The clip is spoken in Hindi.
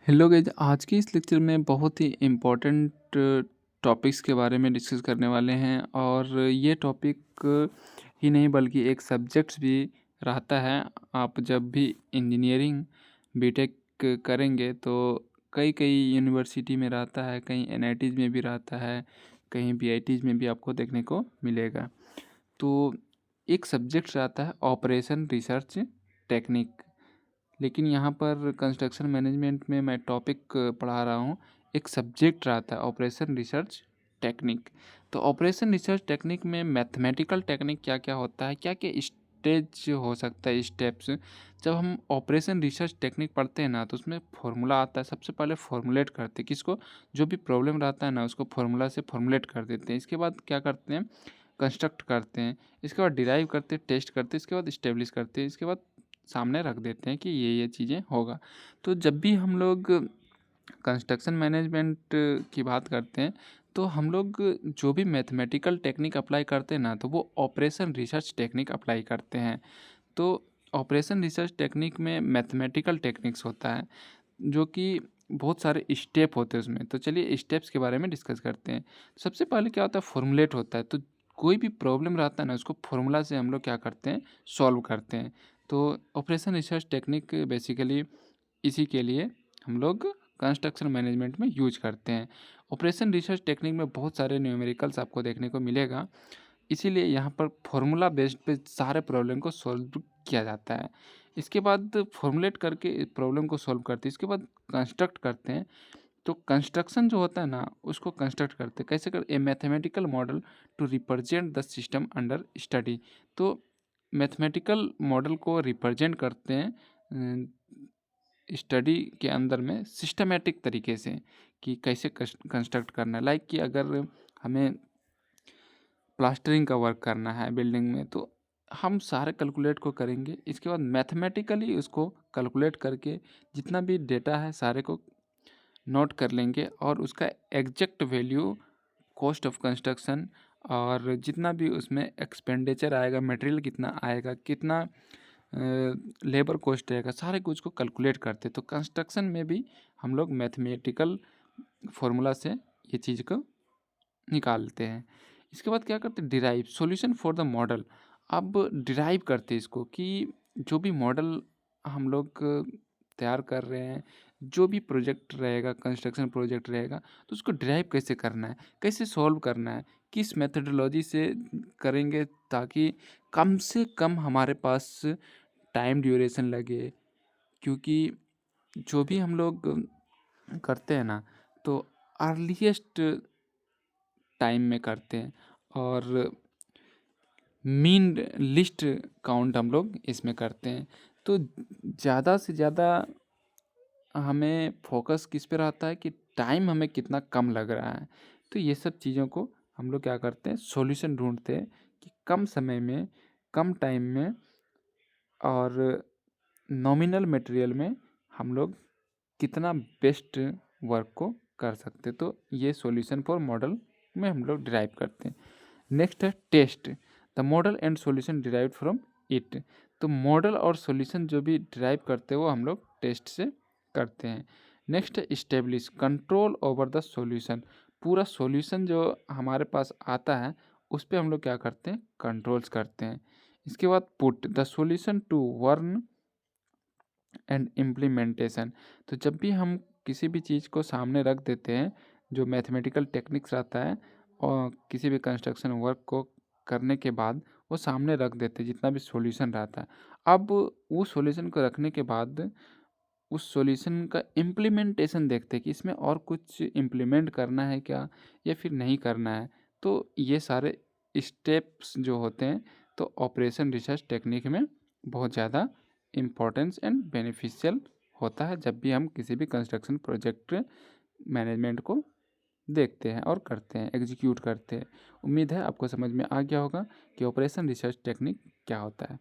हेलो गाइस, आज के इस लेक्चर में बहुत ही इम्पोर्टेंट टॉपिक्स के बारे में डिस्कस करने वाले हैं और ये टॉपिक ही नहीं बल्कि एक सब्जेक्ट्स भी रहता है। आप जब भी इंजीनियरिंग बीटेक करेंगे तो कई कई यूनिवर्सिटी में रहता है, कहीं एनआईटीज़ में भी रहता है, कहीं बीआईटीज़ में भी आपको देखने को मिलेगा। तो एक सब्जेक्ट रहता है ऑपरेशन रिसर्च टेक्निक, लेकिन यहाँ पर कंस्ट्रक्शन मैनेजमेंट में मैं टॉपिक पढ़ा रहा हूँ। एक सब्जेक्ट रहता है ऑपरेशन रिसर्च टेक्निक। तो ऑपरेशन रिसर्च टेक्निक में मैथमेटिकल टेक्निक क्या क्या होता है, क्या क्या स्टेज हो सकता है, स्टेप्स। जब हम ऑपरेशन रिसर्च टेक्निक पढ़ते हैं ना तो उसमें फॉर्मूला आता है। सबसे पहले फॉर्मुलेट करते हैं किसको, जो भी प्रॉब्लम रहता है ना उसको फॉर्मूला से फॉर्मुलेट कर देते हैं। इसके बाद क्या करते हैं, कंस्ट्रक्ट करते हैं। इसके बाद डिराइव करते हैं, टेस्ट करते हैं, इसके बाद इस्टेब्लिश करते हैं, इसके बाद सामने रख देते हैं कि ये चीज़ें होगा। तो जब भी हम लोग कंस्ट्रक्शन मैनेजमेंट की बात करते हैं तो हम लोग जो भी मैथमेटिकल टेक्निक अप्लाई करते हैं ना तो वो ऑपरेशन रिसर्च टेक्निक अप्लाई करते हैं। तो ऑपरेशन रिसर्च टेक्निक में मैथमेटिकल टेक्निक्स होता है जो कि बहुत सारे स्टेप होते हैं उसमें। तो चलिए स्टेप्स के बारे में डिस्कस करते हैं। सबसे पहले क्या होता है, फॉर्मुलेट होता है। तो कोई भी प्रॉब्लम रहता है ना उसको फॉर्मूला से हम लोग क्या करते हैं, सॉल्व करते हैं। तो ऑपरेशन रिसर्च टेक्निक बेसिकली इसी के लिए हम लोग कंस्ट्रक्शन मैनेजमेंट में यूज करते हैं। ऑपरेशन रिसर्च टेक्निक में बहुत सारे न्यूमेरिकल्स आपको देखने को मिलेगा, इसीलिए यहाँ पर फॉर्मूला बेस्ड पे सारे प्रॉब्लम को सॉल्व किया जाता है। इसके बाद फॉर्मुलेट करके प्रॉब्लम को सॉल्व करते हैं, इसके बाद कंस्ट्रक्ट करते हैं। तो कंस्ट्रक्शन जो होता है ना उसको कंस्ट्रक्ट करते हैं कैसे, कर a mathematical model to represent the system under study. तो मैथमेटिकल मॉडल को रिप्रेजेंट करते हैं स्टडी के अंदर में सिस्टमेटिक तरीके से कि कैसे कंस्ट्रक्ट करना है। लाइक कि अगर हमें प्लास्टरिंग का वर्क करना है बिल्डिंग में तो हम सारे कैलकुलेट को करेंगे। इसके बाद मैथमेटिकली उसको कैलकुलेट करके जितना भी डेटा है सारे को नोट कर लेंगे और उसका exact value, cost of construction और जितना भी उसमें एक्सपेंडिचर आएगा, मटेरियल कितना आएगा, कितना लेबर कॉस्ट रहेगा, सारे कुछ को कैलकुलेट करते। तो कंस्ट्रक्शन में भी हम लोग मैथमेटिकल फार्मूला से ये चीज़ को निकालते हैं। इसके बाद क्या करते हैं, derive solution for the model. अब डिराइव करते हैं इसको कि जो भी मॉडल हम लोग तैयार कर रहे हैं, जो भी प्रोजेक्ट रहेगा, कंस्ट्रक्शन प्रोजेक्ट रहेगा, तो उसको डिराइव कैसे करना है, कैसे सॉल्व करना है, किस मेथडोलॉजी से करेंगे ताकि कम से कम हमारे पास टाइम ड्यूरेशन लगे। क्योंकि जो भी हम लोग करते हैं ना तो अर्लीस्ट टाइम में करते हैं और मीन लिस्ट काउंट हम लोग इसमें करते हैं। तो ज़्यादा से ज़्यादा हमें फोकस किस पे रहता है कि टाइम हमें कितना कम लग रहा है। तो ये सब चीज़ों को हम लोग क्या करते हैं, सॉल्यूशन ढूंढते हैं कि कम समय में, कम टाइम में और नॉमिनल मटेरियल में हम लोग कितना बेस्ट वर्क को कर सकते। तो ये सॉल्यूशन फॉर मॉडल में हम लोग डिराइव करते हैं। नेक्स्ट है test, the model and solution derived from it. तो मॉडल और सॉल्यूशन जो भी डिराइव करते हैं वो हम लोग टेस्ट से करते हैं। नेक्स्ट है establish, control over the solution. पूरा सॉल्यूशन जो हमारे पास आता है उस पर हम लोग क्या करते हैं, कंट्रोल्स करते हैं। इसके बाद put the solution to warn and implementation. तो जब भी हम किसी भी चीज़ को सामने रख देते हैं, जो मैथमेटिकल टेक्निक्स रहता है और किसी भी कंस्ट्रक्शन वर्क को करने के बाद वो सामने रख देते हैं जितना भी सॉल्यूशन रहता है। अब वो सॉल्यूशन को रखने के बाद उस सॉल्यूशन का इम्प्लीमेंटेशन देखते हैं कि इसमें और कुछ इम्प्लीमेंट करना है क्या या फिर नहीं करना है। तो ये सारे स्टेप्स जो होते हैं तो ऑपरेशन रिसर्च टेक्निक में बहुत ज़्यादा इम्पोर्टेंस एंड बेनिफिशियल होता है जब भी हम किसी भी कंस्ट्रक्शन प्रोजेक्ट मैनेजमेंट को देखते हैं और करते हैं, एग्जीक्यूट करते हैं। उम्मीद है आपको समझ में आ गया होगा कि ऑपरेशन रिसर्च टेक्निक क्या होता है।